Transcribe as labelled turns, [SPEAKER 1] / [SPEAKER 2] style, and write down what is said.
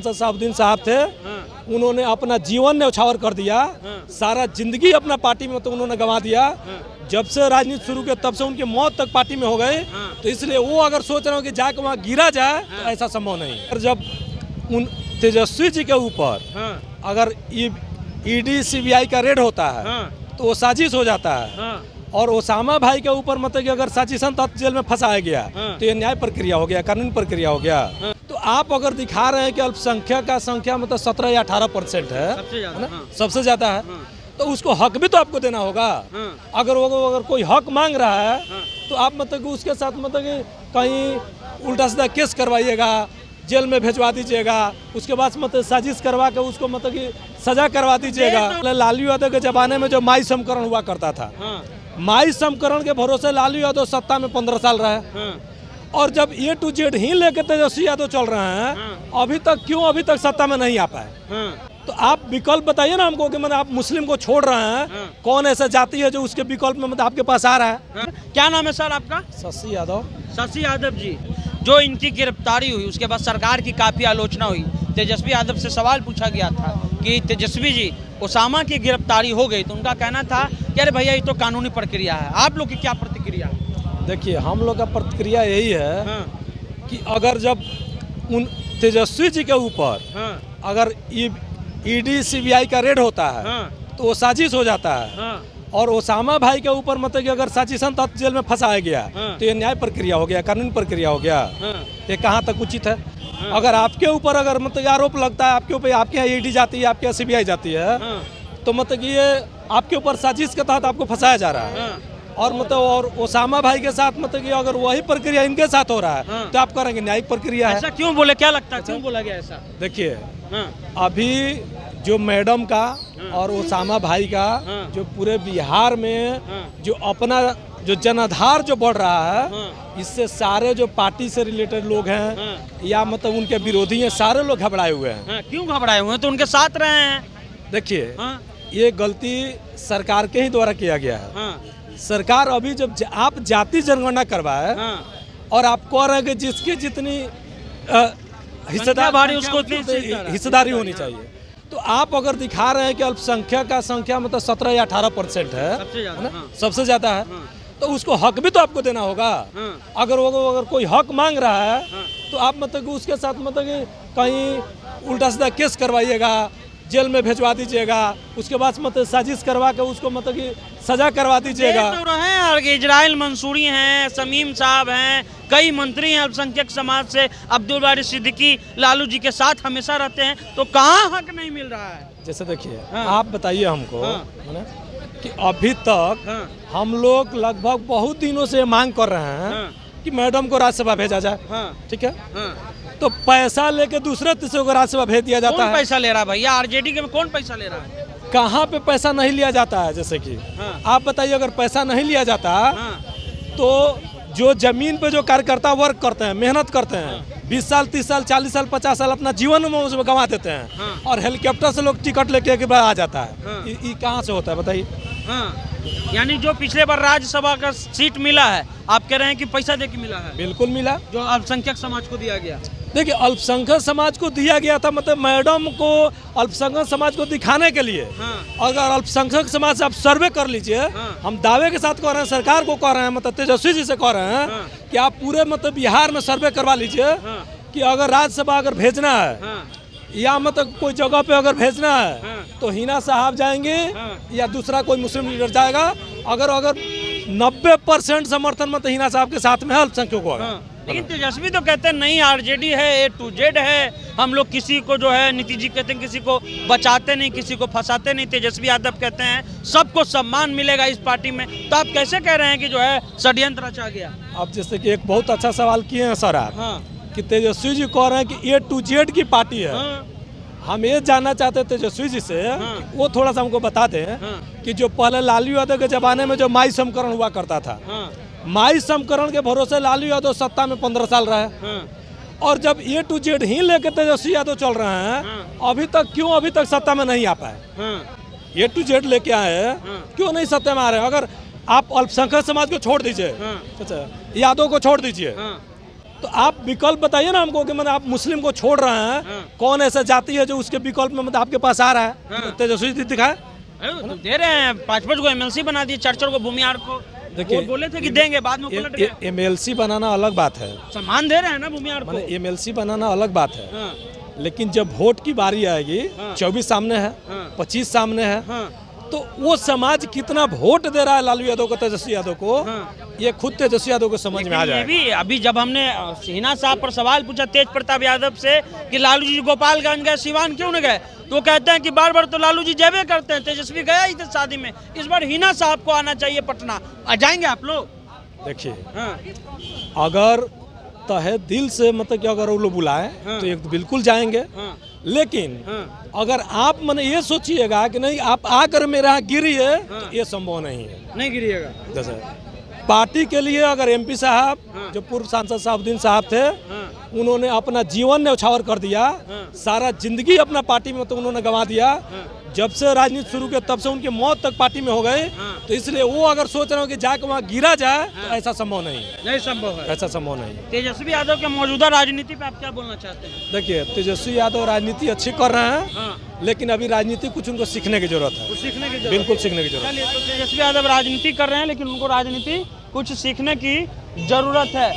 [SPEAKER 1] साहबुद्दीन साहब थे, उन्होंने अपना जीवन न्यौछावर कर दिया, सारा जिंदगी अपना पार्टी में तो उन्होंने गंवा दिया। जब से राजनीति शुरू की तब से उनकी मौत तक पार्टी में हो गई, तो इसलिए वो अगर सोच रहे हो कि जाके वहाँ गिरा जाए तो ऐसा संभव नहीं। और जब उन तेजस्वी जी के ऊपर अगर ईडी सीबीआई का रेड होता है तो वो साजिश हो जाता है, और ओसामा भाई के ऊपर मतलब कि अगर साजिशन तहत जेल में फंसाया गया तो ये न्याय प्रक्रिया हो गया, कानूनी प्रक्रिया हो गया। तो आप अगर दिखा रहे हैं कि अल्पसंख्यक का संख्या मतलब 17 या 18% है, सबसे ज्यादा है, तो उसको हक भी तो आपको देना होगा। अगर कोई हक मांग रहा है तो आप मतलब कि उसके साथ मतलब कि कहीं उल्टा सीधा केस करवाइएगा, जेल में भेजवा दीजिएगा, उसके बाद मतलब साजिश करवा के उसको मतलब कि सजा करवा दीजिएगा। लालू यादव के जमाने में जो माई समकरण हुआ करता था, माई समकरण के भरोसे लालू यादव सत्ता में 15 साल रहे, और जब ए टू जेड ही लेके तेजस्वी यादव चल रहे हैं, अभी तक सत्ता में नहीं आ पाए। तो आप विकल्प बताइए ना हमको कि मतलब आप मुस्लिम को छोड़ रहे हैं, कौन ऐसा जाति है जो उसके विकल्प में मतलब आपके पास आ रहा है।
[SPEAKER 2] क्या नाम है सर आपका?
[SPEAKER 1] शशि यादव।
[SPEAKER 2] शशि यादव जी, जो इनकी गिरफ्तारी हुई उसके बाद सरकार की काफी आलोचना हुई। तेजस्वी यादव से सवाल पूछा गया था कि तेजस्वी जी, ओसामा की गिरफ्तारी हो गई तो उनका कहना था कि अरे भैया ये तो कानूनी प्रक्रिया है। आप लोग की क्या प्रतिक्रिया?
[SPEAKER 1] देखिए, हम लोग का प्रतिक्रिया यही है कि अगर जब उन तेजस्वी जी के ऊपर अगर ईडी सीबीआई का रेड होता है तो वो साजिश हो जाता है, और ओसामा भाई के ऊपर मतलब कि अगर साजिशन तहत जेल में फंसाया गया तो ये न्याय प्रक्रिया हो गया, कानूनी प्रक्रिया हो गया। ये कहाँ तक उचित है? अगर आपके ऊपर अगर मतलब आरोप लगता है, आपके ऊपर, आपके यहाँ ईडी जाती है, आपके यहाँ सीबीआई जाती है, तो मतलब कि ये आपके ऊपर साजिश के तहत आपको फंसाया जा रहा है, और मतलब और ओसामा भाई के साथ मतलब कि अगर वही प्रक्रिया इनके साथ हो रहा है तो आप करेंगे न्यायिक प्रक्रिया है।
[SPEAKER 2] ऐसा क्यों बोले? क्या लगता है क्यों बोला गया ऐसा?
[SPEAKER 1] देखिए, अभी जो मैडम का और ओसामा भाई का जो पूरे बिहार में जो अपना जो जनाधार जो बढ़ रहा है, इससे सारे जो पार्टी से रिलेटेड लोग हैं या मतलब उनके विरोधी हैं, सारे लोग घबराए हुए हैं।
[SPEAKER 2] क्यों घबराए हुए हैं? तो उनके साथ रहे हैं।
[SPEAKER 1] देखिए, ये गलती सरकार के ही द्वारा किया गया है। सरकार अभी जब आप जाति जनगणना करवाए और आप कह रहे हैं कि जिसकी जितनी हिस्सेदारी होनी चाहिए, तो आप अगर दिखा रहे हैं कि अल्पसंख्यक का संख्या मतलब 17 या 18% है, सबसे ज्यादा है, तो उसको हक भी तो आपको देना होगा। अगर कोई हक मांग रहा है तो आप मतलब कि उसके साथ मतलब कि कहीं उल्टा सीधा केस करवाइएगा, जेल में भेजवा दीजिएगा, उसके बाद मतलब साजिश करवा के उसको मतलब कि सजा करवा दीजिएगा।
[SPEAKER 2] तो रहे और इजराइल मंसूरी हैं, शमीम साहब हैं, कई मंत्री हैं अल्पसंख्यक समाज से, अब्दुल बारी सिद्दीकी लालू जी के साथ हमेशा रहते हैं, तो कहाँ हक नहीं मिल रहा है?
[SPEAKER 1] जैसे देखिए, आप बताइए हमको कि अभी तक हम लोग लगभग बहुत दिनों से मांग कर रहे हैं कि मैडम को राज्यसभा भेजा जाए, ठीक है, तो पैसा लेके दूसरे तीसरे को राज्यसभा भेज दिया जाता है।
[SPEAKER 2] पैसा ले रहा है भैया? आरजेडी के में कौन पैसा ले रहा है?
[SPEAKER 1] कहाँ पे पैसा नहीं लिया जाता है? जैसे कि आप बताइए, अगर पैसा नहीं लिया जाता तो जो जमीन पे जो कार्यकर्ता वर्क करते हैं, मेहनत करते हैं, 20 साल 30 साल 40 साल 50 साल अपना जीवन में उसमें गंवा देते हैं, और हेलीकॉप्टर से लोग टिकट लेके एक बार आ जाता है, ये कहाँ से होता है बताइए?
[SPEAKER 2] यानी जो पिछले बार राज्यसभा का सीट मिला है, आप कह रहे हैं कि पैसा दे के मिला है?
[SPEAKER 1] बिल्कुल मिला, जो
[SPEAKER 2] अल्पसंख्यक समाज को दिया गया।
[SPEAKER 1] देखिए, अल्पसंख्यक समाज को दिया गया था मतलब मैडम को अल्पसंख्यक समाज को दिखाने के लिए। अगर अल्पसंख्यक समाज से आप सर्वे कर लीजिए, हम दावे के साथ कह रहे हैं, सरकार को कह रहे हैं, मतलब तेजस्वी जी से कह रहे हैं कि आप पूरे मतलब बिहार में सर्वे करवा लीजिए कि अगर राज्यसभा अगर भेजना है या मतलब कोई जगह पे अगर भेजना है तो हिना साहब जाएंगे या दूसरा कोई मुस्लिम लीडर जाएगा। अगर 90% समर्थन मतलब हिना साहब के साथ में है अल्पसंख्यक को।
[SPEAKER 2] लेकिन तेजस्वी तो कहते हैं नहीं, आरजेडी है, ए टू जेड है, हम लोग किसी को जो है, नीतीश जी कहते हैं किसी को बचाते नहीं, किसी को फंसाते नहीं। तेजस्वी यादव कहते हैं सबको सम्मान मिलेगा इस पार्टी में। तो आप कैसे कह रहे हैं कि जो है षड्यंत्र रचा गया?
[SPEAKER 1] अब जैसे कि एक बहुत अच्छा सवाल किए हैं सर आप, कि तेजस्वी जी कह रहे हैं कि ए टू जेड की पार्टी है। हम ये जानना चाहते हैं तेजस्वी जी से, वो थोड़ा सा हमको बता दें कि जो पहले लालू यादव के जमाने में जो माई समकरण हुआ करता था, माई समकरण के भरोसे लालू यादव सत्ता में 15 साल रहे, और जब ए टू जेड ही लेके तेजस्वी यादव चल रहे हैं, अभी तक सत्ता में नहीं आ पाए। ए टू जेड लेके आए, क्यों नहीं सत्ता में आ रहे? अगर आप अल्पसंख्यक समाज को छोड़ दीजिए, यादव को छोड़ दीजिए, तो आप विकल्प बताइए ना हमको कि मतलब आप मुस्लिम को छोड़ रहे हैं, कौन ऐसा जाति है जो उसके विकल्प में मतलब आपके पास आ रहा है? तेजस्वी जी दिखाए।
[SPEAKER 2] तो दे रहे हैं 5-5 को एमएलसी बना दिए, 4-4 को भूमिहार को।
[SPEAKER 1] देखिए,
[SPEAKER 2] वो बोले थे कि देंगे, बाद में पलट गए।
[SPEAKER 1] एमएलसी बनाना अलग बात है,
[SPEAKER 2] सम्मान दे रहे हैं ना भूमिहार को।
[SPEAKER 1] एमएलसी बनाना अलग बात है,
[SPEAKER 2] हाँ,
[SPEAKER 1] लेकिन जब वोट की बारी आएगी, 24 सामने है, 25 सामने है, तो वो समाज कितना वोट दे रहा है लालू यादव को, तेजस्वी यादव को, ये खुद तेजस्वी यादव को समझ में आ
[SPEAKER 2] ये
[SPEAKER 1] जाएगा।
[SPEAKER 2] भी अभी जब हमने सिन्हा साहब पर सवाल पूछा तेज प्रताप यादव से कि लालू जी गोपालगंज गए, सिवान क्यों न गए, तो कहते हैं कि बार बार तो लालू जी जेबे करते हैं, तेजस्वी गया ही थे शादी में, इस बार हिना साहब को आना चाहिए पटना। आ जाएंगे आप लोग?
[SPEAKER 1] देखिए,
[SPEAKER 2] हाँ,
[SPEAKER 1] अगर तहे दिल से मतलब कि अगर वो लोग बुलाए तो एक तो बिल्कुल जाएंगे,
[SPEAKER 2] हाँ,
[SPEAKER 1] लेकिन
[SPEAKER 2] हाँ,
[SPEAKER 1] अगर आप मन ये सोचिएगा कि नहीं आप आकर मेरे यहाँ गिरिए, तो ये संभव नहीं है।
[SPEAKER 2] नहीं गिरिएगा।
[SPEAKER 1] जैसे पार्टी के लिए अगर एमपी साहब, जो पूर्व सांसद साहबुद्दीन साहब थे, उन्होंने अपना जीवन न्यौछावर कर दिया, सारा जिंदगी अपना पार्टी में तो उन्होंने गंवा दिया। जब से राजनीति शुरू की तब से उनकी मौत तक पार्टी में हो गई, तो इसलिए वो अगर सोच रहे हो कि जाके वहाँ गिरा जाए, तो ऐसा संभव नहीं है,
[SPEAKER 2] नहीं संभव है।
[SPEAKER 1] ऐसा संभव नहीं है।
[SPEAKER 2] तेजस्वी यादव के मौजूदा राजनीति पे आप क्या बोलना चाहते हैं?
[SPEAKER 1] देखिए, तेजस्वी यादव राजनीति अच्छी कर रहे हैं,
[SPEAKER 2] हाँ,
[SPEAKER 1] लेकिन अभी राजनीति कुछ उनको सीखने की जरूरत है,
[SPEAKER 2] कुछ सीखने की जरूरत
[SPEAKER 1] बिल्कुल सीखने की जरूरत है।
[SPEAKER 2] चलिए, तो तेजस्वी यादव राजनीति कर रहे हैं, लेकिन उनको राजनीति कुछ सीखने की जरूरत है।